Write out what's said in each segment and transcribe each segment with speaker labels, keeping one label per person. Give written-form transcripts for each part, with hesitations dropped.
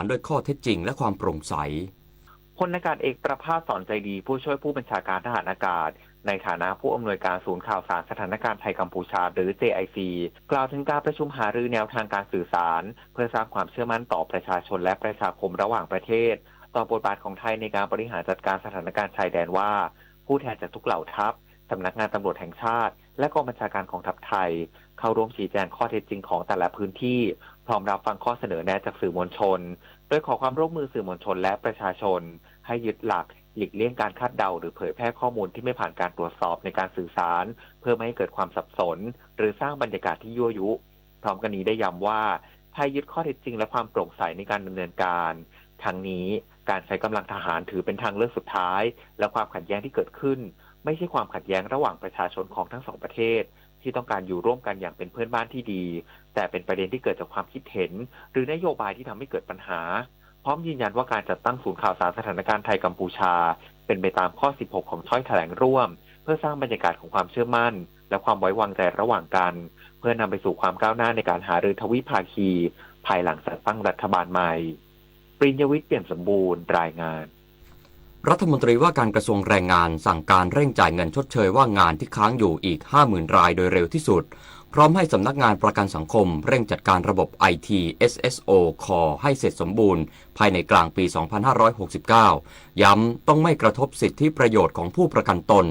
Speaker 1: ด้วยข้อเท็จจริงและความโปร่งใส
Speaker 2: พลอากาศเอกประภาสสอนใจดีผู้ช่วยผู้บัญชาการทหารอากาศในฐานะผู้อำนวยการศูนย์ข่าวสารสถานการณ์ไทยกัมพูชาหรือ JIC กล่าวถึงการประชุมหารือแนวทางการสื่อสารเพื่อสร้างความเชื่อมั่นต่อประชาชนและประชาคมระหว่างประเทศต่อบทบาทของไทยในการบริหารจัดการสถานการณ์ชายแดนว่าผู้แทนจากทุกเหล่าทัพสำนักงานตำรวจแห่งชาติและกองบัญชาการกองทัพไทยเข้าร่วมชี้แจงข้อเท็จจริงของแต่ละพื้นที่พร้อมรับฟังข้อเสนอแนะจากสื่อมวลชนโดยขอความร่วมมือสื่อมวลชนและประชาชนให้ยึดหลักหลีกเลี่ยงการคาดเดาหรือเผยแพร่ข้อมูลที่ไม่ผ่านการตรวจสอบในการสื่อสารเพื่อไม่ให้เกิดความสับสนหรือสร้างบรรยากาศที่ยั่วยุพร้อมกันนี้ได้ย้ำว่าไทยยึดข้อเท็จจริงและความโปร่งใสในการดำเนินการทั้งนี้การใช้กำลังทหารถือเป็นทางเลือกสุดท้ายและความขัดแย้งที่เกิดขึ้นไม่ใช่ความขัดแย้งระหว่างประชาชนของทั้งสองประเทศที่ต้องการอยู่ร่วมกันอย่างเป็นเพื่อนบ้านที่ดีแต่เป็นประเด็นที่เกิดจากความคิดเห็นหรือนโยบายที่ทำให้เกิดปัญหาพร้อมยืนยันว่าการจัดตั้งศูนย์ข่าวสารสถานการณ์ไทยกัมพูชาเป็นไปตามข้อ 16 ของถ้อยแถลงร่วมเพื่อสร้างบรรยากาศของความเชื่อมั่นและความไว้วางใจระหว่างกันเพื่อนำไปสู่ความก้าวหน้าในการหารือทวิภาคีภายหลังจัดตั้งรัฐบาลใหม่ปริญญวิทย์เปี่ยมสมบูรณ์รายงาน
Speaker 1: รัฐมนตรีว่าการกระทรวงแรงงานสั่งการเร่งจ่ายเงินชดเชยว่างงานที่ค้างอยู่อีก 50,000 รายโดยเร็วที่สุดพร้อมให้สำนักงานประกันสังคมเร่งจัดการระบบ IT SSO Core ให้เสร็จสมบูรณ์ภายในกลางปี 2569 ย้ำต้องไม่กระทบสิทธิประโยชน์ของผู้ประกันตน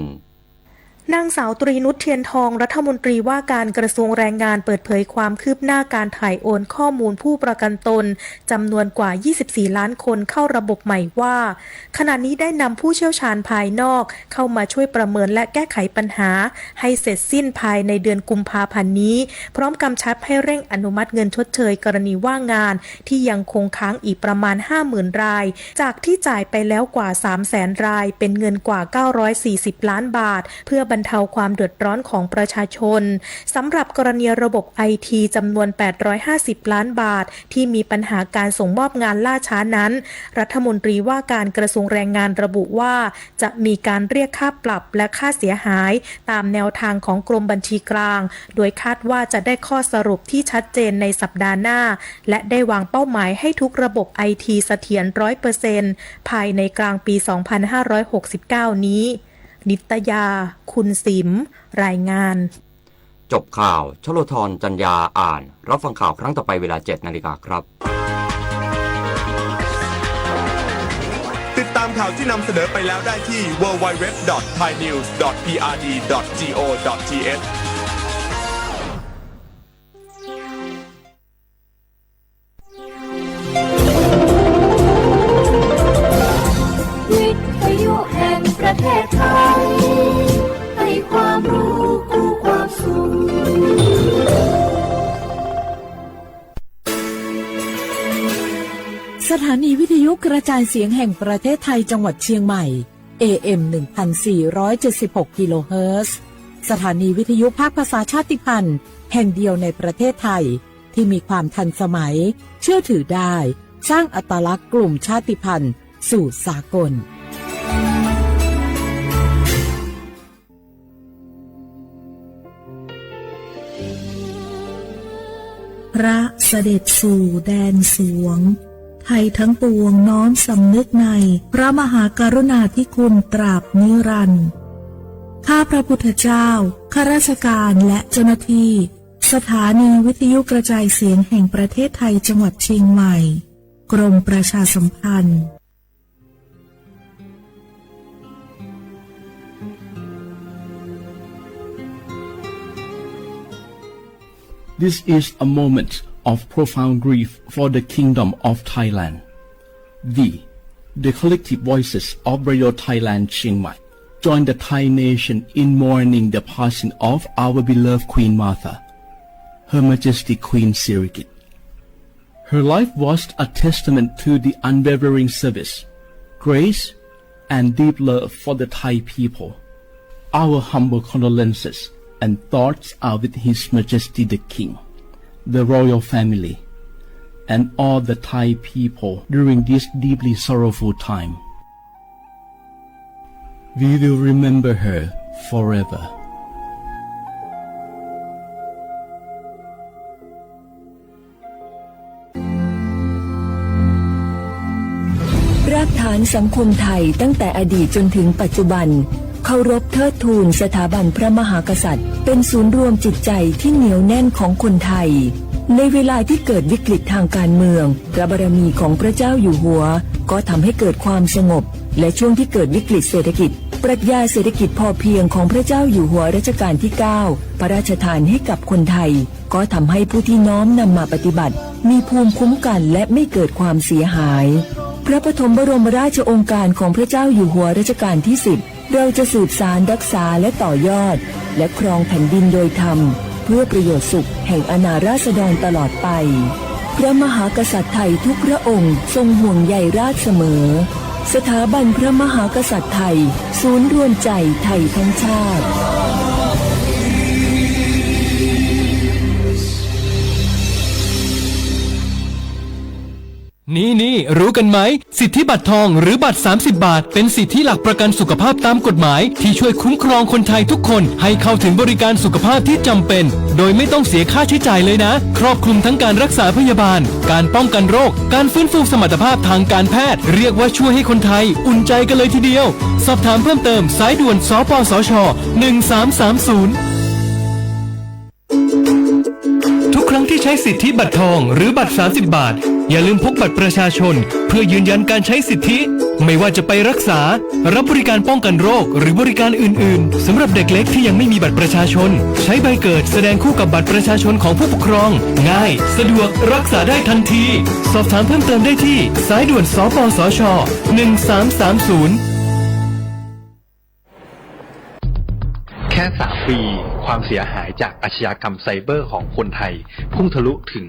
Speaker 3: นางสาวตรีนุชเทียนทองรัฐมนตรีว่าการกระทรวงแรงงานเปิดเผยความคืบหน้าการถ่ายโอนข้อมูลผู้ประกันตนจำนวนกว่า 24 ล้านคนเข้าระบบใหม่ว่าขณะนี้ได้นำผู้เชี่ยวชาญภายนอกเข้ามาช่วยประเมินและแก้ไขปัญหาให้เสร็จสิ้นภายในเดือนกุมภาพันธ์นี้พร้อมกำชับให้เร่งอนุมัติเงินชดเชยกรณีว่างงานที่ยังคงค้างอีกประมาณ 50,000 รายจากที่จ่ายไปแล้วกว่า 300,000 รายเป็นเงินกว่า 940 ล้านบาทเพื่อบรรเทาความเดือดร้อนของประชาชนสำหรับกรณีระบบ IT จำนวน 850 ล้านบาทที่มีปัญหาการส่งมอบงานล่าช้านั้นรัฐมนตรีว่าการกระทรวงแรงงานระบุว่าจะมีการเรียกค่าปรับและค่าเสียหายตามแนวทางของกรมบัญชีกลางโดยคาดว่าจะได้ข้อสรุปที่ชัดเจนในสัปดาห์หน้าและได้วางเป้าหมายให้ทุกระบบ IT เสถียร 100% ภายในกลางปี 2569 นี้นิตยาคุณสิมรายงาน
Speaker 1: จบข่าวชโลธรจัญญาอ่านรับฟังข่าวครั้งต่อไปเวลา 7 นาฬิกาครับ
Speaker 4: ติดตามข่าวที่นำเสนอไปแล้วได้ที่ www.thainews.prd.go.th
Speaker 5: ประเทศไทยให้ความรู้คู่ความสุข
Speaker 6: สถานีวิทยุกระจายเสียงแห่งประเทศไทยจังหวัดเชียงใหม่ AM 1476 กิโลเฮิรตซ์สถานีวิทยุภาคภาษาชาติพันธุ์แห่งเดียวในประเทศไทยที่มีความทันสมัยเชื่อถือได้สร้างอัตลักษณ์กลุ่มชาติพันธุ์สู่สากล
Speaker 7: พระเสด็จสู่แดนสวงไทยทั้งปวงน้อมสำนึกในพระมหากรุณาธิคุณตราบนิรันดร์ข้าพระพุทธเจ้าข้าราชการและเจ้าหน้าที่สถานีวิทยุกระจายเสียงแห่งประเทศไทยจังหวัดเชียงใหม่กรมประชาสัมพันธ์
Speaker 8: This is a moment of profound grief for the Kingdom of Thailand. The collective voices of Radio Thailand Chiang Mai join the Thai nation in mourning the passing of our beloved Queen Martha, Her Majesty Queen Sirikit. Her life was a testament to the unwavering service, grace, and deep love for the Thai people. Our humble condolences and thoughts are with His Majesty the King, the royal family, and all the Thai people during this deeply sorrowful time. We will remember her forever.
Speaker 9: ากฐานสังคมไทยตั้งแต่อดีตจนถึงปัจจุบันเคารพเทิดทูนสถาบันพระมหากษัตริย์เป็นศูนย์รวมจิตใจที่เหนียวแน่นของคนไทยในเวลาที่เกิดวิกฤตทางการเมืองพระบารมีของพระเจ้าอยู่หัวก็ทำให้เกิดความสงบและช่วงที่เกิดวิกฤตเศรษฐกิจปรัชญาเศรษฐกิจพอเพียงของพระเจ้าอยู่หัวรัชกาลที่ 9 พระราชทานให้กับคนไทยก็ทำให้ผู้ที่น้อมนำมาปฏิบัติมีภูมิคุ้มกันและไม่เกิดความเสียหายพระปฐมบรมราชโองการของพระเจ้าอยู่หัวรัชกาลที่ 10เราจะสืบสานรักษาและต่อยอดและครองแผ่นดินโดยธรรมเพื่อประโยชน์สุขแห่งอาณาราษฎรตลอดไปพระมหากษัตริย์ไทยทุกพระองค์ทรงห่วงใยราชเสมอสถาบันพระมหากษัตริย์ไทยศูนย์รวมใจไทยทั้งชาติ
Speaker 10: นี่รู้กันไหมสิทธิบัตรทองหรือบัตร30 บาทเป็นสิทธิหลักประกันสุขภาพตามกฎหมายที่ช่วยคุ้มครองคนไทยทุกคนให้เข้าถึงบริการสุขภาพที่จำเป็นโดยไม่ต้องเสียค่าใช้จ่ายเลยนะครอบคลุมทั้งการรักษาพยาบาลการป้องกันโรคการฟื้นฟูสมรรถภาพทางการแพทย์เรียกว่าช่วยให้คนไทยอุ่นใจกันเลยทีเดียวสอบถามเพิ่มเติมสายด่วนสปสช1330ทุกครั้งที่ใช้สิทธิบัตรทองหรือบัตร30 บาทอย่าลืมพกบัตรประชาชนเพื่อยืนยันการใช้สิทธิไม่ว่าจะไปรักษารับบริการป้องกันโรคหรือบริการอื่นๆสำหรับเด็กเล็กที่ยังไม่มีบัตรประชาชนใช้ใบเกิดแสดงคู่กับบัตรประชาชนของผู้ปกครองง่ายสะดวกรักษาได้ทันทีสอบถามเพิ่มเติมได้ที่สายด่วนสปสช1330
Speaker 11: แค่3 ปีความเสียหายจากอาชญากรรมไซเบอร์ของคนไทยพุ่งทะลุถึง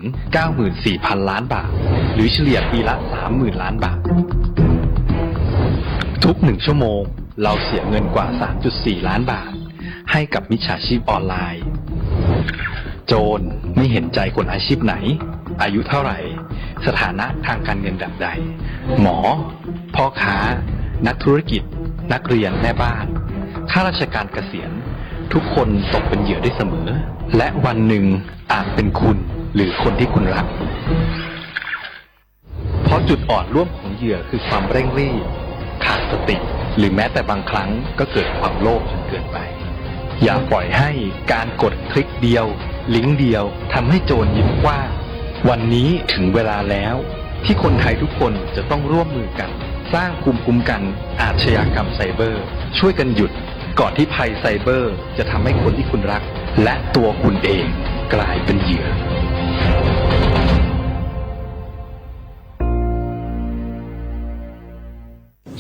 Speaker 11: 94,000 ล้านบาทหรือเฉลี่ยปีละ 30,000 ล้านบาททุก1 ชั่วโมงเราเสียเงินกว่า 3.4 ล้านบาทให้กับมิจฉาชีพออนไลน์โจรไม่เห็นใจคนอาชีพไหนอายุเท่าไหร่สถานะทางการเงินแบบใดหมอพ่อค้านักธุรกิจนักเรียนแม่บ้านข้าราชการเกษียณทุกคนตกเป็นเหยื่อได้เสมอและวันหนึ่งอาจเป็นคุณหรือคนที่คุณรักเพราะจุดอ่อนร่วมของเหยื่อคือความเร่งรีบขาดสติหรือแม้แต่บางครั้งก็เกิดความโลภจนเกินไปอย่าปล่อยให้การกดคลิกเดียวลิงก์เดียวทำให้โจรยิ้มกว้างวันนี้ถึงเวลาแล้วที่คนไทยทุกคนจะต้องร่วมมือกันสร้างภูมิคุ้มกันอาชญากรรมไซเบอร์ช่วยกันหยุดก่อนที่ภัยไซเบอร์จะทำให้คนที่คุณรักและตัวคุณเองกลายเป็นเหยื่อ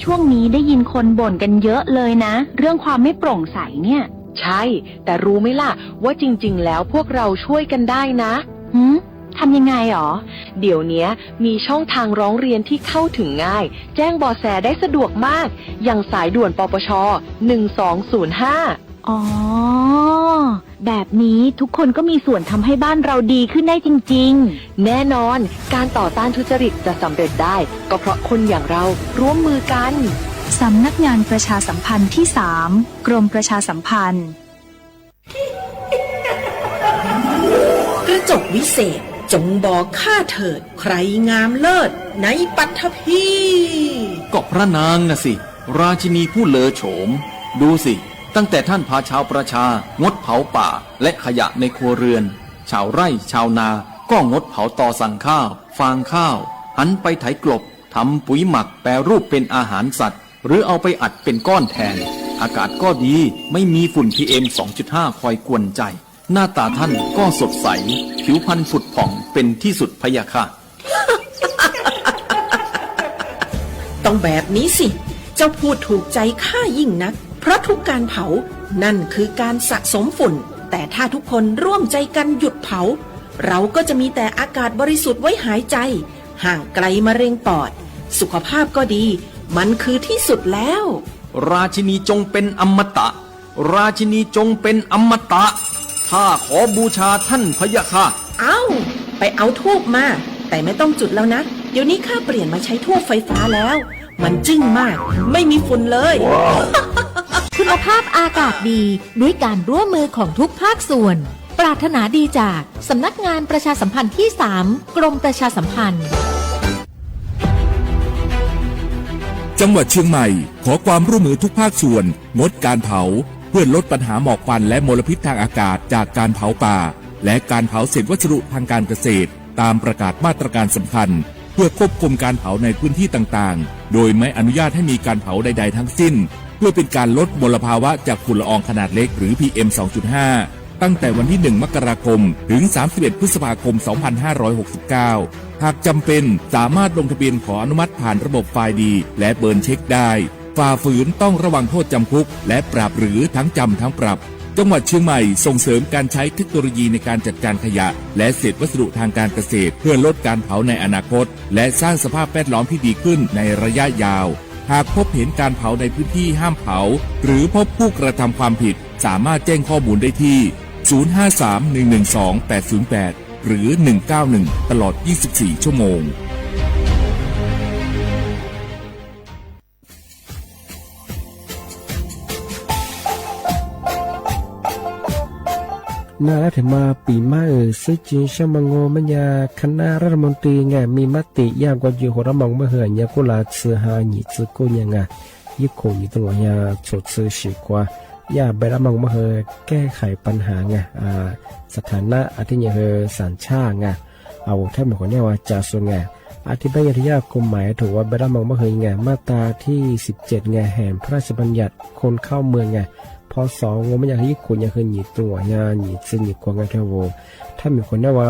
Speaker 12: ช่วงนี้ได้ยินคนบ่นกันเยอะเลยนะเรื่องความไม่โปร่งใสเนี่ย
Speaker 13: ใช่แต่รู้ไหมล่ะว่าจริงๆแล้วพวกเราช่วยกันได้นะ
Speaker 12: ทำยังไงหรอ
Speaker 13: เดี๋ยวนี้มีช่องทางร้องเรียนที่เข้าถึงง่ายแจ้งเบาะแสได้สะดวกมากอย่างสายด่วนปปช1205
Speaker 12: อ๋อแบบนี้ทุกคนก็มีส่วนทำให้บ้านเราดีขึ้นได้จริง
Speaker 13: ๆแน่นอนการต่อต้านทุจริตจะสำเร็จได้ก็เพราะคนอย่างเราร่วมมือกัน
Speaker 14: สำนักงานประชาสัมพันธ์ที่ 3 กรมประชาสัมพันธ์
Speaker 15: กระจกวิเศษจงบอกข้าเถิดใครงามเลิศในปัทภี
Speaker 16: ก็พระนางน่ะสิราชินีผู้เลอโฉมดูสิตั้งแต่ท่านพาชาวประชางดเผาป่าและขยะในครัวเรือนชาวไร่ชาวนาก็งดเผาตอสั่งข้าวฟางข้าวหันไปไถกลบทำปุ๋ยหมักแปรรูปเป็นอาหารสัตว์หรือเอาไปอัดเป็นก้อนแทนอากาศก็ดีไม่มีฝุ่น PM 2.5 คอยกวนใจหน้าตาท่านก็สดใสผิวพรรณผุดผ่องเป็นที่สุดพะยะค่ะ
Speaker 15: ต้องแบบนี้สิเจ้าพูดถูกใจข้ายิ่งนักเพราะทุกการเผานั่นคือการสะสมฝุ่นแต่ถ้าทุกคนร่วมใจกันหยุดเผาเราก็จะมีแต่อากาศบริสุทธิ์ไว้หายใจห่างไกลมะเร็งปอดสุขภาพก็ดีมันคือที่สุดแล้ว
Speaker 16: ราชินีจงเป็นอมตะราชินีจงเป็นอมตะข้าขอบูชาท่านพะยะค่ะ
Speaker 15: ไปเอาธูปมาแต่ไม่ต้องจุดแล้วนะเดี๋ยวนี้ข้าเปลี่ยนมาใช้ธูปไฟฟ้าแล้วมันจึ้งมากไม่มีฝุ่นเลย
Speaker 17: คุณภาพอากาศดีด้วยการร่วมมือของทุกภาคส่วนปรารถนาดีจากสำนักงานประชาสัมพันธ์ที่ 3 กรมประชาสัมพันธ์
Speaker 4: จังหวัดเชียงใหม่ขอความร่วมมือทุกภาคส่วนงดการเผาเพื่อลดปัญหาหมอกควันและมลพิษทางอากาศจากการเผาป่าและการเผาเศษวัสดุทางการเกษตรตามประกาศมาตรการสำคัญเพื่อควบคุมการเผาในพื้นที่ต่างๆโดยไม่อนุญาตให้มีการเผาใดๆทั้งสิ้นเพื่อเป็นการลดมลภาวะจากฝุ่นละอองขนาดเล็กหรือ PM 2.5 ตั้งแต่วันที่ 1 มกราคมถึง 31 พฤษภาคม 2569 หากจำเป็นสามารถลงทะเบียนขออนุมัติผ่านระบบไฟล์ดีและเบิร์นเช็คได้ฝ่าฝืนต้องระวังโทษจำคุกและปรับหรือทั้งจำทั้งปรับจังหวัดเชียงใหม่ส่งเสริมการใช้เทคโนโลยีในการจัดการขยะและเศษวัสดุทางการเกษตรเพื่อลดการเผาในอนาคตและสร้างสภาพแวดล้อมที่ดีขึ้นในระยะยาวหากพบเห็นการเผาในพื้นที่ห้ามเผาหรือพบผู้กระทำความผิดสามารถแจ้งข้อมูลได้ที่ 053-112-808 หรือ 191 ตลอด 24 ชั่วโมง
Speaker 18: น่าถึงมาปีใหม่ซึ่งจีนชมังโงมันยาคณะรัฐมนตรีไงมีมติยากกว่าอยู่หัวระมองเมื่อเหื่อยกุลาเสือหาหนีซึกุยังไงยิ่งคงอยู่ตรงนี้ชดซื้อฉีกว่าอย่าไประมองเมื่อเหื่อยแก้ไขปัญหาไงสถานะอาทิตย์เหื่อยสัญชาติไงเอาถ้าเหมือนคนนี้ว่าจะส่วนไงอธิบายที่ยากกฎหมายถือว่าไประมองเมื่อเหื่อยไงมาตราที่17ไงแห่งพระราชบัญญัติคนเข้าเมืองไงพอ2มันอยากให้คนอยากให้หนีตัวเนี่ยหนีซึ่งหนีกว่าไงเท่าว่าถ้ามีคนเนี่ยว่า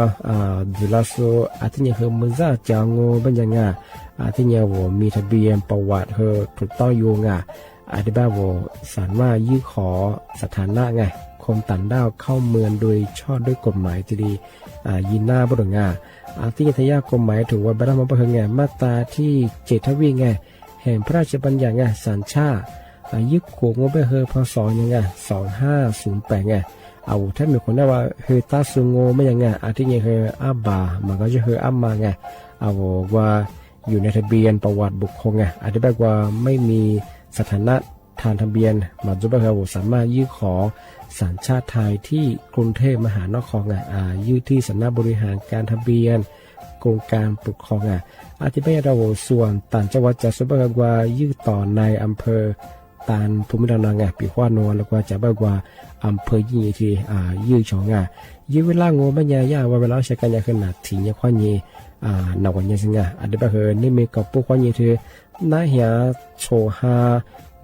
Speaker 18: ดูแลส่วนอาทิตย์เนี่ยคือมันจะจางงูเป็นยังไงอาทิตย์เนี่ยว่ามีทะเบียนประวัติเธอถูกต้องอยู่ไงอธิบายว่าสารว่ายื่นขอสถานะไงคนต่างด้าวเข้าเมืองโดยชอบด้วยกฎหมายที่ดียินหน้าบุรุษไงอาทิตย์ทยากฎหมายถือว่าบรรดามาเพื่อไงมาตราที่7ทวีไงแห่งพระราชบัญญัติไงสัญชาติยึดขวงงไปเฮอพศยังไง2508ไงเอาถ้ามีคนได้ว่าเฮอตาซุงโงไม่ยังไงอาทิตย์ยังเฮออาบามันก็จะเฮออามาไงเอาว่าอยู่ในทะเบียนประวัติบุคคลไงอธิบายว่าไม่มีสถานะทางทะเบียนมาจุบเฮอสามารถยื่นขอสัญชาติไทยที่กรุงเทพมหานครไงยื่นที่สำนักบริหารการทะเบียนกรมการปกครองไงอธิบายเราส่วนต่างจังหวัดจะสุบเฮอว่ายื่นต่อในอำเภอตานภูมิลำนาไงปีขวานวแล้วก็จะบอกว่าอำเภอยี่ที่ยื้อชองไงยื้อเวลางูมันยาว่าเวลาใช้กันยาขนาดถี่เนี่ยควานยี่นวันยี่สิงไงอันเดียบเฮนี่มีกับพวกควานยี่ที่น่าเหียโชฮา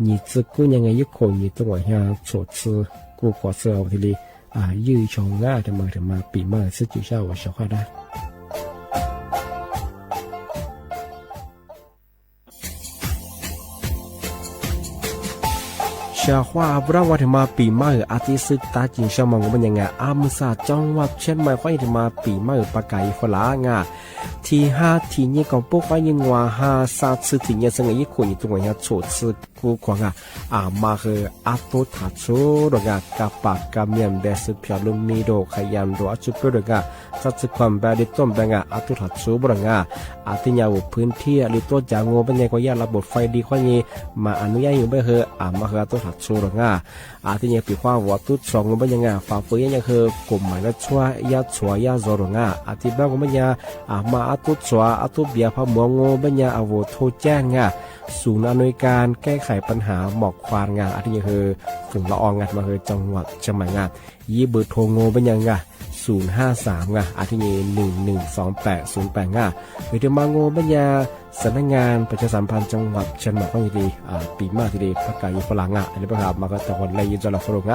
Speaker 18: หนีซึกุยังไงยุคงยี่ตัวเหียโชซึกูกอเสือทีนี้ยื้อชองง่าถึงมาปีใหม่ซึ่งจุดเช้าว่าชอบได้ชาว่าบราวัฒมาปีใหม่อาทิตย์สึกตาจิงชามองมันยังไงมุสาจังหวัดเชียงใหม่ค่อยถึงมาปีใหม่ปากไก่ฝรั่งที่5ที่นี่ของพวกยังว่า5 3สึกที่เนี่ยสังเกตคนอยู่ตรงนี้โฉดสึกกูขวางมาคืออัตโตทัดโซดกกับปากกับเมียนเบสพิอาลุมีโดขยันโดอัจุเปดกสัตว์ความแบบดิต้มแบบอัตโตทัดโซบรงอาทิตย์ยาวพื้นที่หรือตัวจางโง่เป็นยังก็ยาระบบไฟดีค่อยนี้มาอนุญาตอยู่ไม่เหรอมาคืออัตโตทัดโซดกอาทิตย์เนี่ยปีความวัดตุสองเป็นยังฝ่าฝืนยังคือกลุ่มหมายก็ช่วยยาช่วยยาโซดกอาทิตย์บ้างก็เป็นยังมาอัตโตชัวอัตโตเบียพะมัวโง่เป็นยังอโวโทแจ้งศูนย์อำนวยการแก้ไขปัญหาหมอกควันอาทิตย์คือฝุ่นละอองมาคือจังหวัดเชียงใหม่ยี่เบอร์โทรโง่เป็นยัง053อาทิตย์112808หรือที่มาโง่เป็นยังสำนักงานประชาสัมพันธ์จังหวัดเชียงใหม่ก็ดีปีมาทีเดียวพักการยุฝรั่งอันนี้ประกาศมาก็ตะวันเลยยุจลฝรั่ง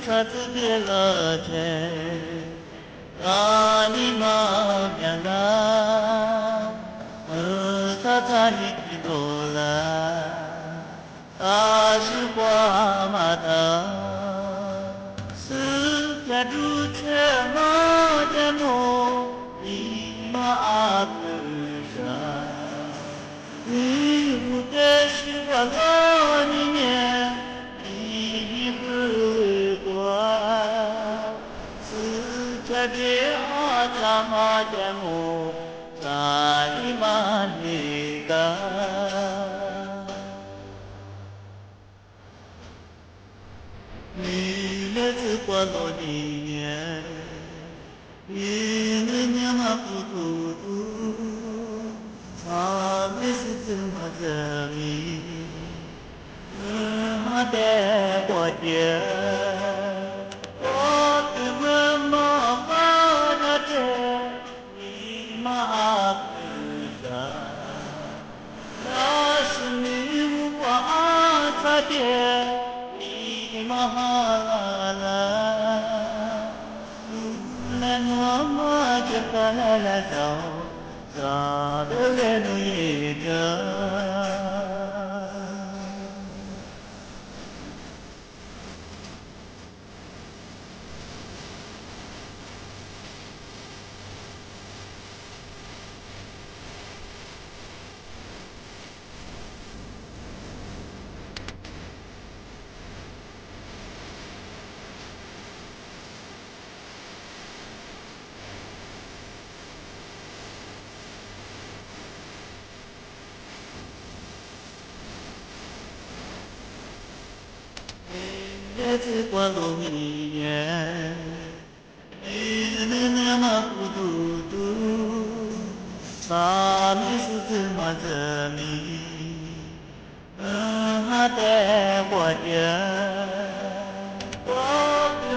Speaker 19: 他特别了解，你妈变了，他一直都来，是花马的，是家住这么的梦，你妈不傻，你不得是我老年。Sama jamu sari malika Nile tukwalo niye Nile nyama kututu Sami situ mazami Mate kwa je qua lối nhẹ nên mà phụ tu sa mi su tu ma giờ mi ha te qua ya qua tu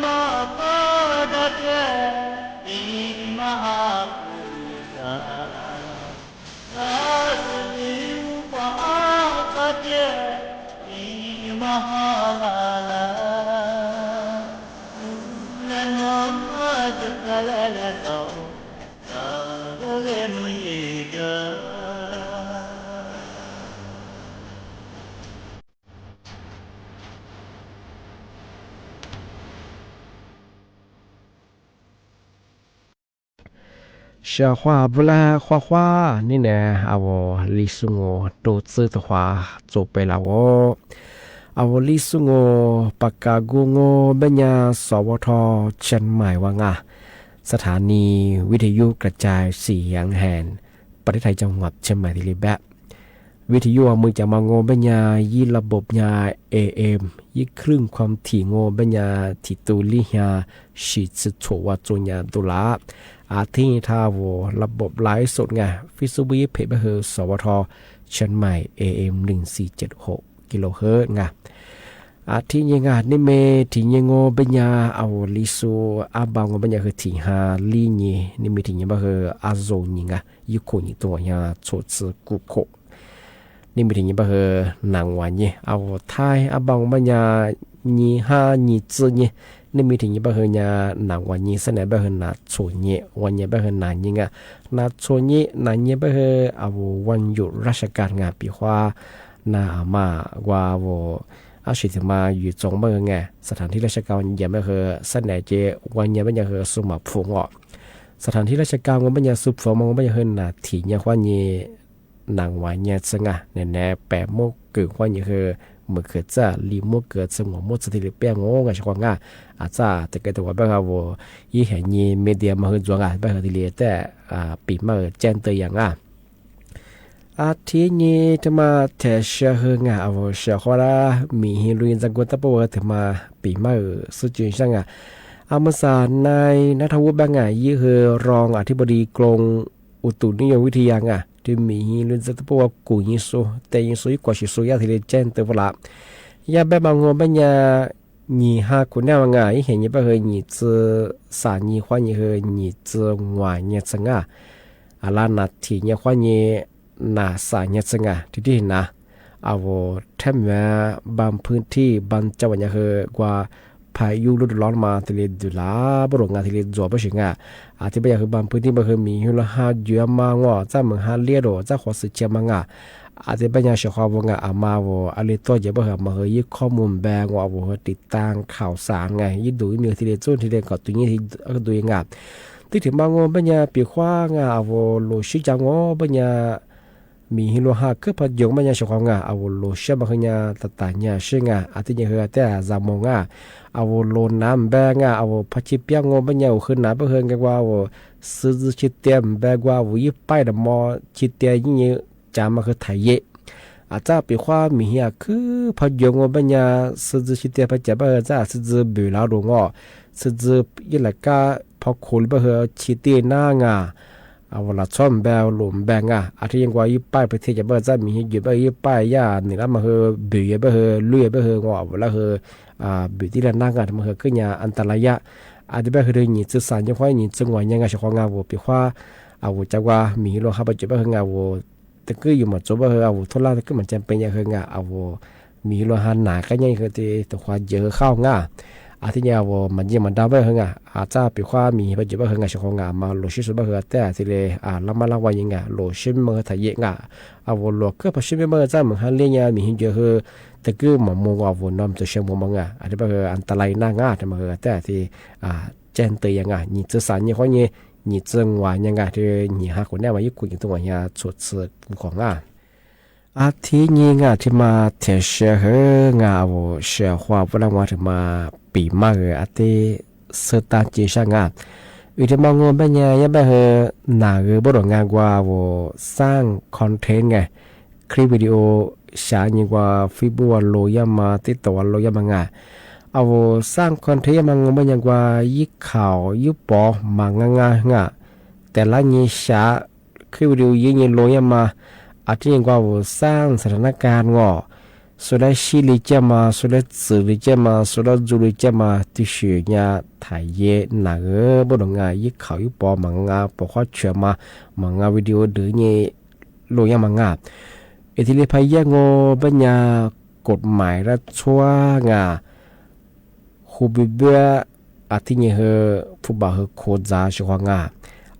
Speaker 19: ma pa da te ni ma ha sa sa ni pa ka te ni ma ha
Speaker 18: 小花不啦花花นี่นะเอาลิสุงโตซื้อตัวจบไปแล้วเอาลิสุงปากกากุงเบญญาสวทเชียงใหม่ว่างสถานีวิทยุกระจายเสียงแห่งประเทศไทยจังหวัดเชียงใหม่ที่ริบะวิทยุมือจะมาโงเบญญายี่ระบบยา AM ยี่ครึ่งความถี่โงเบญญาที่ตูลิฮาชิดสุดโฉวจุญญาตุลาอาทิตย์ทาวระบบไลฟ์สดไงฟิสุบีเพจเฮอร์สวทเชียงใหม่ AM 1476กิโลเฮิรตซ์ไงอาทิตย์ยังไงนี่เมที่ยังโงเบญญาเอาลิซูอาบางโงเบญญาคือที่ฮาลีนี่นี่มีที่ยังบ่เฮออาโซนี่ไงยุคนี้ตัวยาโชซกุโคนี่มีที่ยังบ่เฮอนางวันนี่เอาไทยอาบางเบญญานี่ฮานี่จืนี่นี่มีถึงยี่บ้าเฮญานางวันนี้เสนอบ้าเฮนาโชนี่วันนี้บ้าเฮนานยิ่งนาโชนี่นานยี่บ้าเฮเอาวันหยุดราชการงานปีว่านามาว่าอาชีพมาอยู่จงบ้าเฮไงสถานที่ราชการยังบ้าเฮเสนอเจวันนี้บ้าเฮสมัครฟูงสถานที่ราชการวันบ้าเฮสุบฟอมวันบ้าเฮนาที่ยี่วันนี้นางวันนี้ซึ่งเนี่ยแปะโมกเกิดวันนี้เฮเมื่อเกิดจะลีมัวเกิดสมองมัวสติลิเปียงงไงชกว่าอาจจะแต่ก็ตัวแบบว่ายี่เห็นยี่มีเดียมาหื้อจวงแบบที่เลี้ยแต่ปีมาแจ้งตัวอย่างอาทิตย์นี้จะมาเทเชื่อเฮงเอาเชื่อว่ามีฮิรุนจังกุตะปวดถึงมาปีมาสุจินช่างอามาสารในนัทวุฒิบางยี่เฮรองอธิบดีกรมอุตุนิยมวิทยาที่มีฮิรุนจังกุตะปวดกูยิสุแต่ยิสุกว่าชิสุยาที่เลี้ยแจ้งตัวเวลายาแบบบางงบัญญา你哈姑娘啊，以前你不和你这啥你换你和你这晚你怎阿拉那天你换你那啥你怎弟弟那เอาแทบแม้บางพื้นที่บางจังหวัดยังคือกว่าพายุฤดูร้อนมาทะเลดุลาบริเวณทะเลจั่วไปถึงอาจจะไปอย่างคือบางพื้นที่บางคือมีหิมะหาเยอะมากว่าจะเหมือนหาเลี้ยโดจะขอสื่อเชื่อมังอาจจะเป็นอย่างเฉพาะว่อามาว่าอะไรตัวจะบ่เหมาเฮยข้อมูลแบงว่าว่าติดตามข่าวสารไงยิ่งดูมีทะเลจุนทะเลก็ตัวนี้ที่ดูยังที่ถึงบางว่าเป็นอย่างปีขว้างว่าโลชิจังว่าเป็นอย่างมีฮิโลฮาคือพยงมันยังเฉพาะเอาโลเชื่อมาขยาตัดตาเนี่ยเชื่ออาทิตย์ยังเหอแต่จามงเอาโลน้ำแบงเอาพัชิเปียงมันยังขึ้นหนาเพื่อนกันว่าซื้อชิเตียมแบกว่าวิไปดมอชิเตียยิ่งจามาคือไทยเยอาจจะปีขว้ามีเฮียคือพยงมันยังซื้อชิเตียพัชเบอร์จ้าซื้อเบื่อแล้วรู้ซื้อยี่หลักก็พอคุยเบอร์ชิเตียน่างเอาละช่อมแบลหลุมแบงอาทิตย์ยังกว่ายี่ป้ายประเทศจะเบอร์จะมีอยู่เบอร์ยี่ป้ายย่านี่แล้วมาเฮเบื่อเบอร์ลุยเบอร์งอแล้วเฮเบื่อที่ละนั่งกันมาเฮขึ้นยาอันตรายะอาจจะเบอร์เรื่องนี้จะสานยังค่อยนี้จังหวะยังไงเฉพาะงานวัวปีว่าเอาจังว่ามีโลหะปัจจุบันงานวัวแต่ก็อยู่หมดจบเบอร์เอาทุลักก็เหมือนจำเป็นยังเฮงเอามีโลหะหนาก็ยังคือที่ตัวความเยอะเข้างาอาทิตย์นี้ว่ามันยังมันดาวไม่เฮงอาจจะปีว่ามีปัจจุบันเฮงเฉพาะงานมาโลชิสุบเฮแต่ทีเลยละมาละวันยังโลชิมเมื่อถ่ายเยอะเอาโลก็พอชิมเมื่อจะเหมือนฮันเลียมีหินเยอะเฮแต่ก็มันมองว่าน้อมจะเชื่อมมังอาจจะเป็นอันตรายน่างาแต่มาแต่ที่เจนเตยยังนี่จะสารยังค่อยนี่จังหวะยังที่นี่หาคนแน่ว่าญี่ปุ่นตัวนี้สุดสุดของอาทิตย์นี้ที่มาเทเชเฮว่าเชื่อว่าพลังว่าที่มาปีมาอาทิตย์สตาร์จีช่างวิธีมองว่าเป็นยังไงหนาบริงานว่าสร้างคอนเทนต์ไงคลิปวิดีโอฉายยิ่งกว่าฟิบูวันโลยามาติดต่อวันโลยามังเอาสร้างคอนเทนต์มังเป็นยังกว่ายิ่งข่าวยิ่งปอมังแต่ละยิ่งฉายคลิปวิดีโอยิ่งโลยามาอาทิตย์ยิ่งกว่าสร้างสถานการณ์สุดชิลิเจมาสุดสื่อลิเจมาสุดจูลิเจมาที่ชื่อเนี่ยถ่ายเย่หนังบริงานยิ่งข่าวยิ่งปอมังปกข้อเชื่อมามังวิดีโอเดือเนี่ยโลยามังเอทิเลพายงอปัญญากฎหมายรัฐชัวคูบิเบอาทิเนเฮผู้บ่าวเฮโคจาชัว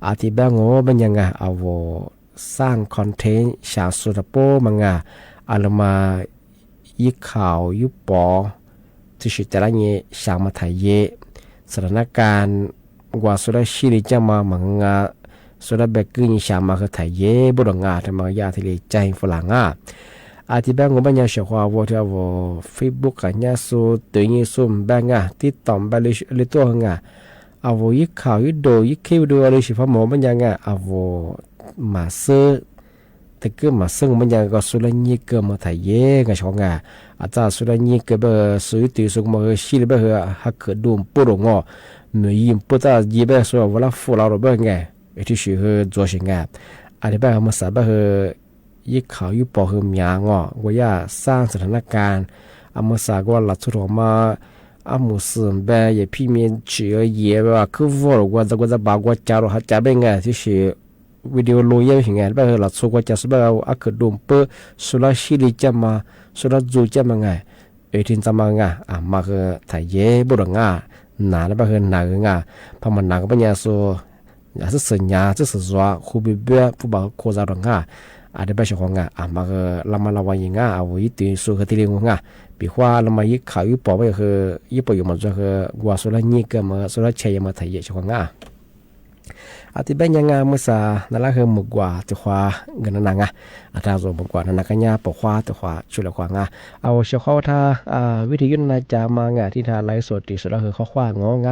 Speaker 18: อาทิแบงอปัญญาเอาสร้างคอนเทนต์ชาสุดโปมังอาลมายิข่าวยุปอที่สุดแต่ละเงี้ยชามาไทยเยสถานการณ์ว่าสุดชิลิจะมามังสุดแบบกึ่งชามาคือไทยเย่บริงานทำมายาทะเลใจฝรั่งอาทิแบงก์บัญญัติเฉพาะว่าที่ว่าเฟซบุ๊กกันยาสูตัวนี้ซุ่มแบงก์ติดต่อไปเลยตัวเอายิ่งข่าวยิ่งโดยิ่งคิวดูอะไรเฉพาะหมอบัญญัติเอามาซื้อแต่ก็มาซึ่งบัญญัติก็สุดยิ่งเกิดมาไทยเย่ไงชงอาจารย์สุดยิ่งเกิดแบบสุดที่สุดมาชิลแบบฮักเกิดดูมปุ่งเมื่อยิ่งปุ่งตาจีแบบสุดเวลาฟูเราแบบไงที่ชื่อ做สิ่งอันนี้แบบมาสาบยิ่งข่าวยิ่งปอคือมีงว่าอย่าสร้างสถานการณ์มาสาก็หลักสุดมามุสลิมแบบอย่าพี่มีเชื่อเย่แบบคือว่าจะบากว่าจารุหัดจับเป็นไงที่ชื่อวิดีโอลอยอย่างเงี้ยแบบหลักสุดว่าจะสุดแบบอักดุมเปสุดาชิลิจะมาสุดาจูจะมาไงที่จะมาไงมาคือไทยเย่บุรุษงหนาแบบคือหนาไงพอมันหนาก็เป็นยาสูอาจจะสัญญาจะสื่อว่าคูบิเบผู้บ่าวโคจรง่าอาจจะไปเฉพาะง่ามาก็ลำมาละวันง่าเอาไว้ตีสุขที่เรียกง่าปีว่าลำมายิ่งข่าวยิ่งปอไปคือยิ่งปอยู่มันจะคือว่าสุดยิ่งก็มาสุดเชียมาไทยเฉพาะง่าอาจจะเป็นยังไงเมื่อสานั่นแหละคือหมกว่าจะคว้าเงินนั่งอาจจะส่งหมกว่านั่นกันยาปกคว้าจะคว้าช่วยเหลือคว้าเอาเฉพาะถ้าวิธียุทธนาจามางที่ทาไลฟ์สดตีสุดแล้วคือข้อคว้างง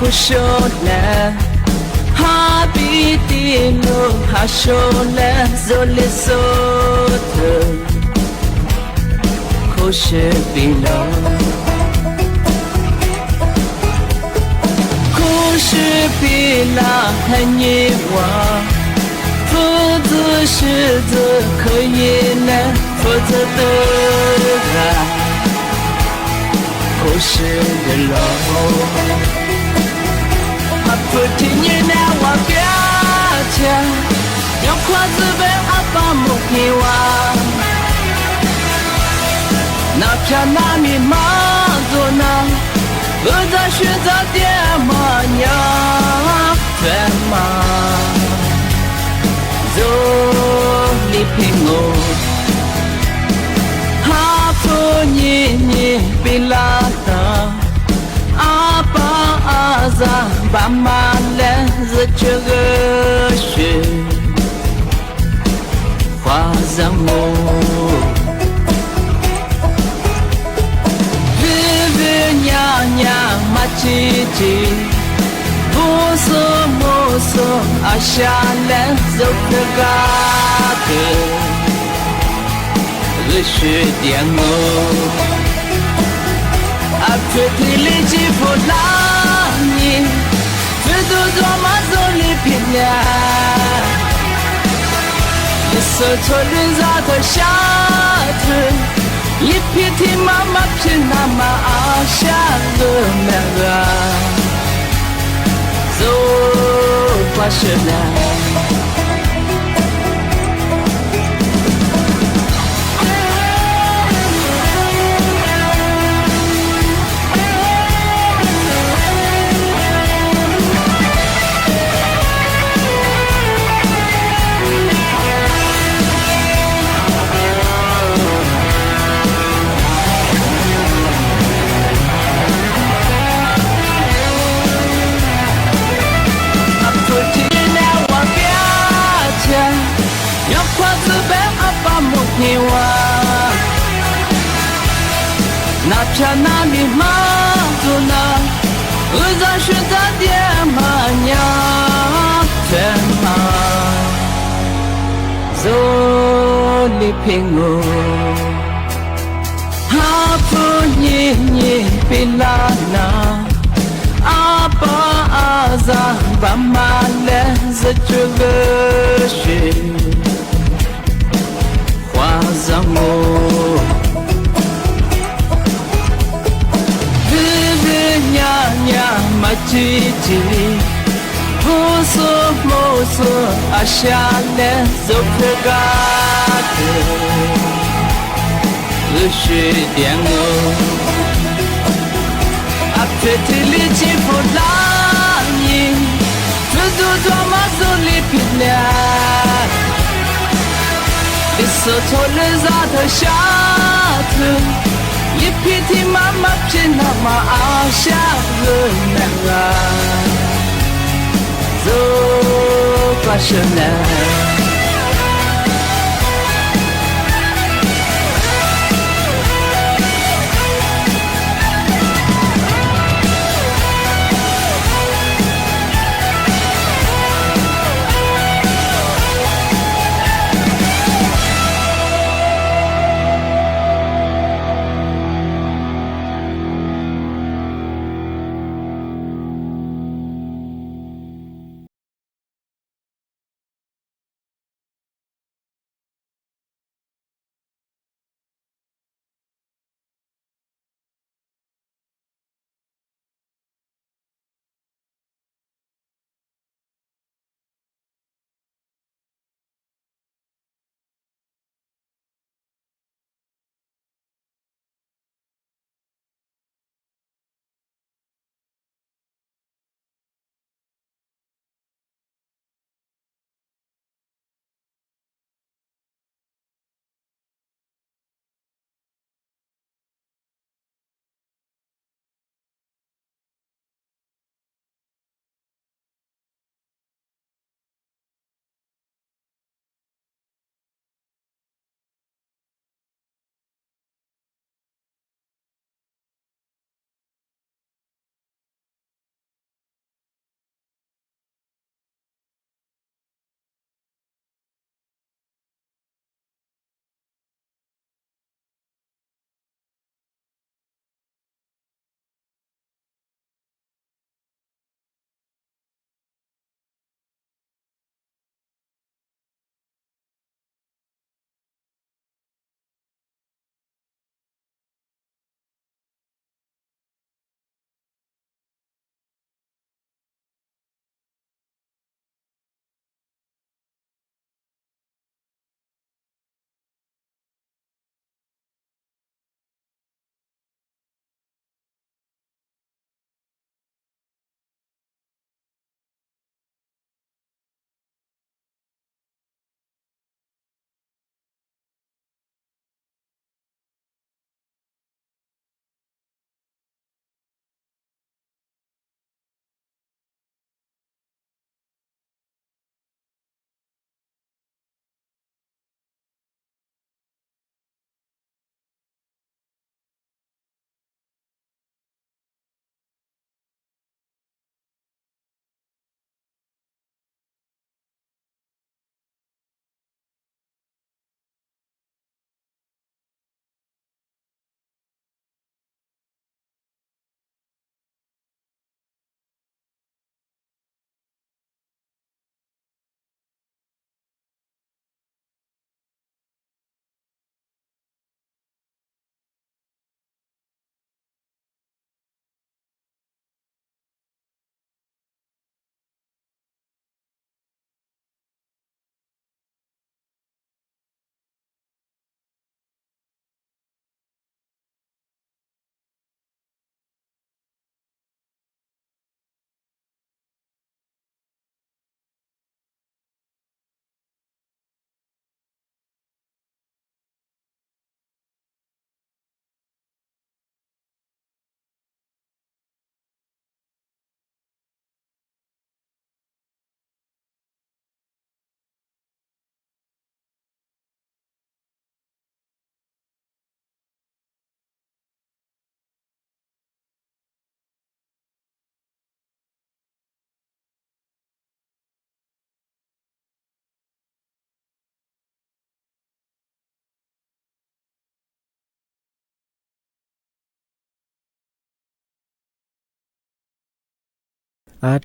Speaker 20: Kushola Habiti no Hashola Zolisoto Kushibilo Kushibila Hanyiwa Fuzu Shizu Kuyina Fuzu Dura Kushibilo Putting now a gotcha. Your quads of up on Mukiwa. Nakanami Madonna. But I should have dear Manya. Fema. Zoli Pingo. Hapunyi Bilata. Aza Bamale Zachugashi Fazamo Vivinyanya Machiti Buso Moso Ashale Zokagate Rishidiamo Apetilici Fulani Vedo Domazoli Pigna Isoto Lizato Shatu Yipiti Mama Pinama Asha Lumera So passionate Napchana mi maduna Uza shuta diamanya Tema Zoli pingu Hapu nyinyi pilana Apa aza Bamale zachugashi Wazamo Machiti Buso Moso Ashale Zokagate Rishidiango Apetilici Fulani Fudu Domazoli Pigna Isoto Lizato Shatu Yipiti Mama Pinama Asha Lumera So passionate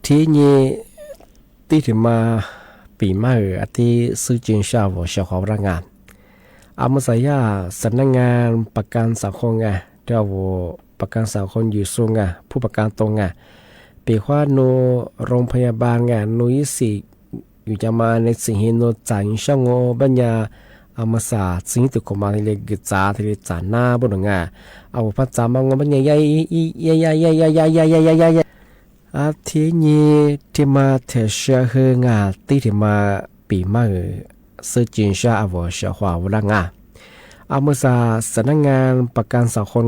Speaker 18: ทีนี้ที่ถึงมาปีใหม่ที่สื่อจีนชาวชาวแรงงานเมื่อสัยาสำนักงานประกันสังคมเดี๋ยวประกันสังคมอยู่สูงผู้ประกันตรงปีว่าโนโรงพยาบาลโนยิสิอยู่จะมาในสิ่งที่โนจ่ายช่างบัญญามาสาสิ่งที่ถูกมาที่เรียกจ่าที่เรียกจ่าหน้าบนเอาพัดจ่ามางบัญญาใหญ่ทีนี้ที่มาเทเชื่อเฮงที่ที่มาปีใหม่สื่อจีนชาวชาวหัวรังเมื่อสำนักงานประกันสังคม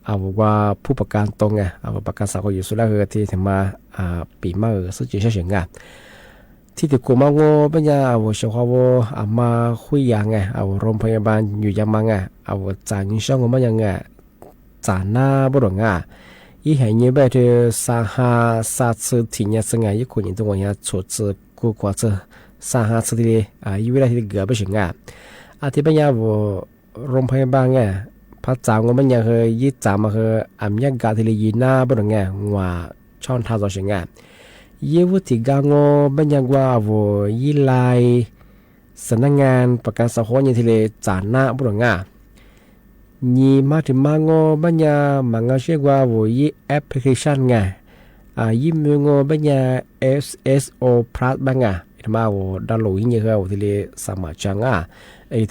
Speaker 18: เอาว่าผู้ประกันตรงเอาประกันสังคมอยู่สุดแล้วที่ถึงมาปีใหม่สื่อจีนเฉียงที่ถูกกูมางปัญญาเอาชาวหัวมาคุยยังเอาโรงพยาบาลอยู่ยังมังเอาจ่ายช่างมันยังจ่าหน้าบนอีเห็นยี่แบบที่สาหาสัตว์ที่เนี่ยสง่ายยี่คนยิ่งตัวเนี่ยชุดกูกว่าจะสาหาสัตว์ที่ยี่เวลาที่เกือบไปถึงที่ปัญญาโรงพยาบาลพัดจ่างมันยังยี่จ่ามายักษ์กาที่เลยยีหน้าบนว่าช่องท่าตัวถึงยี่วุฒิกางปัญญาว่ายี่ลายสำนักงานประกันสังคมยี่ที่เลยจ่าหน้าบนยี่มาถึงมางบัญญามังเชื่อว่ายี่แอปพลิเคชันยี่มืองบัญญา SSO Plus บ้างที่มาดาวน์โหลดยิ่งเยอะที่เลยสมัครจัง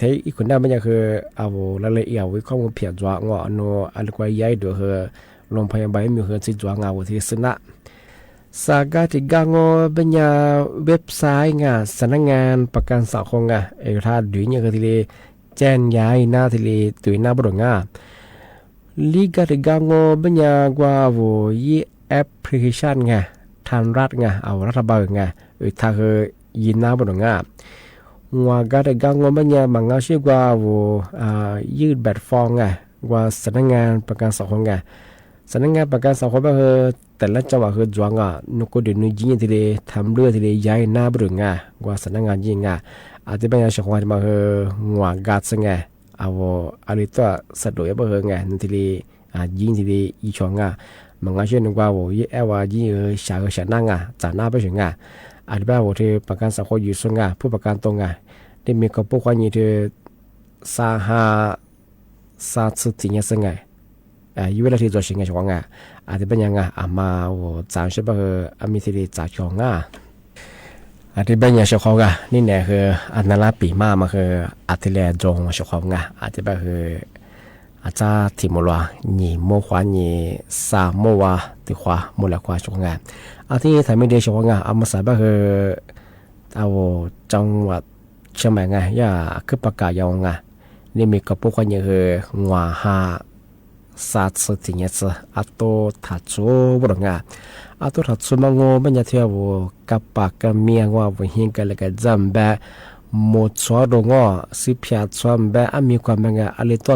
Speaker 18: ที่อีกคนนั้นบัญญาคือเอารายละเอียดวิเคราะห์เพียรจ้างโนอะไรก็ย้ายด้วยโรงพยาบาลมีที่จ้างที่สนะสากาที่กางบัญญาเว็บไซต์สำนักงานประกันสังคมถ้าดูยิ่งที่เลยแจ้งย้ายหน้าที่เลยตัวหน้าบริงลีกาที่กางบัญญากว่ายี่แอปพลิเคชันทางรัฐเอารัฐบาลถ้ายินหน้าบริงว่ากาที่กางบัญญามังเชื่อว่ายืดแบบฟองว่าสำนักงานประกันสังคมสำนักงานประกันสังคมแต่ละจังหวัดจวงนุก็เดินยิงที่เลยทำเรื่องที่เลยย้ายหน้าบริงว่าสำนักงานยิงที่ปัญญาชาวบ้านมาหัวกัดซึ่งเอาอะไรตัวสะดวกบ้างนั่นที่เลยยิงที่เลยอีช่องมันก็เชื่อนึกว่ายี่ว่ายิงชาชนะจ่าหน้าไปถึงที่บ้านที่ประกันสังคมอยู่ซึ่งผู้ประกันตรงที่มีกับพวกคนยี่ที่สาหาสัตว์ที่เนี่ยซึ่งยี่เวลาที่ตัวสิ่งช่องที่ปัญญามาจ่าใช่ป่ะมีที่เลยจ่าช่องที่เป็นอย่างเฉพาะนี่เนี่ยคืออันนั้นละปีมาคืออาทิตย์แรกจงเฉพาะที่เป็นคืออาจจะที่มัวนี่มัวขวานี่สามมัวที่ขวามัวละขวาเฉพาะที่ทำไม่ได้เฉพาะมาใส่เป็นคือเอาจังหวัดเชียงใหม่ย่าคือประกาศยาวนี่มีกับพวกคนอย่างคือหัวหาสัตว์สิ่งนี้อัตโตถัดโซ่บริงตัวถัดสุมังโง่บัญญัติว่ากับปากกับเมียว่าวันหิ้งกันเลยกันจำแบบหมดสวดงอสิพิจารณาแบบมีความเป็นอะไรตัว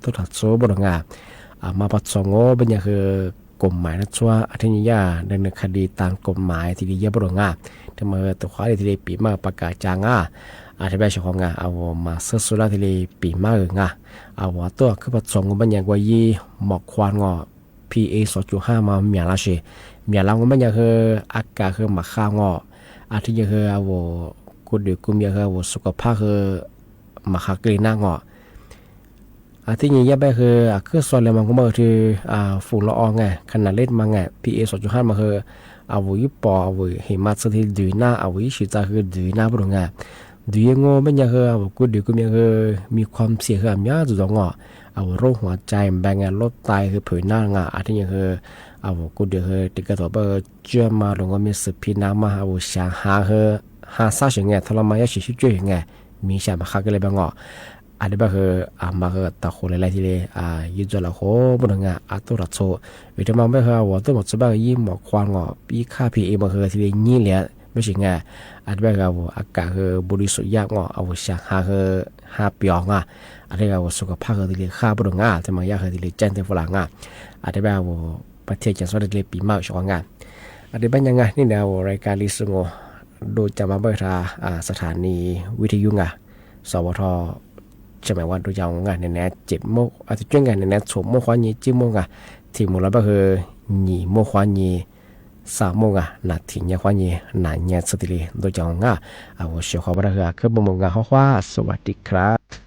Speaker 18: ตัวถัดสุบริงมาปัจจุบันบัญญัติกฎหมายนะชัวอาทิตย์ยาดำเนินคดีตามกฎหมายที่ดีเยอะบริงทำไมตัวข้อที่ดีปีมาประกาศจางอาทิตย์แบบเฉพาะเอามาเสื้อสุราที่ดีปีมาเอาตัวคือปัจจุบันบัญญัติว่ายี่หมอกควานPA 2.5มาเมียละสิเมียละมันยังคืออากาศคือมาข้าวอาทิตย์คือกูดูกูมีคือสุขภาพคือมาข้าวกลีน่างอาทิตย์นี้แบบคือส่วนเลยมันก็มาคือฝุ่นละอองขนาดเล็กมาPA 2.5มาคือยุบปอหิมะสถิตดูหน้ายุชิตาคือดูหน้าบริงดูยังงมันยังคือกูดูกูมีความเสี่ยงคือมีอะไรจุดงโรคหัวใจแบ่งโรคไตคือเผยหน้าที่ยังคือกูเดือติดกระตัวเชื่อมาลงก็มีสืบพินามาชาหาซาเฉยทรมานยาชีวิตช่วยมีชามาคักกันเลยบางที่บ้าคือมาตะโคเลยที่เลยยืดจละโคบนตัวรัดโซ่วิธีมันไม่คือตัวหมดสบายยิ่งหมอกควานยี่ค่าพีเอมาคือที่เลยยี่เหลี่ยไม่ใช่ที่บ้าคืออากาศคือบริสุทธิ์ยากชาหาเปียงที่เราสุขภาพที่เรียกค่าบริงที่มันยากที่เรียกแจ้งเทฝรั่งที่แบบประเทศจะสวัสดิ์ปีมากช่วงที่บ้านยังนี่แนวรายการลิสงโดยจะมาเปิดสถานีวิทยุสวทใช่ไหมว่าโดยยังในแนว7 โมงอาทิตย์ในแนว2 โมงขวานี้7 โมงที่มูลค่าคือ2 โมงขวานี้ 3 là thì nhà khoa nhẹ là nhà sự tỉ đôi chồng我学好不了可不么好话สวัสดีครับ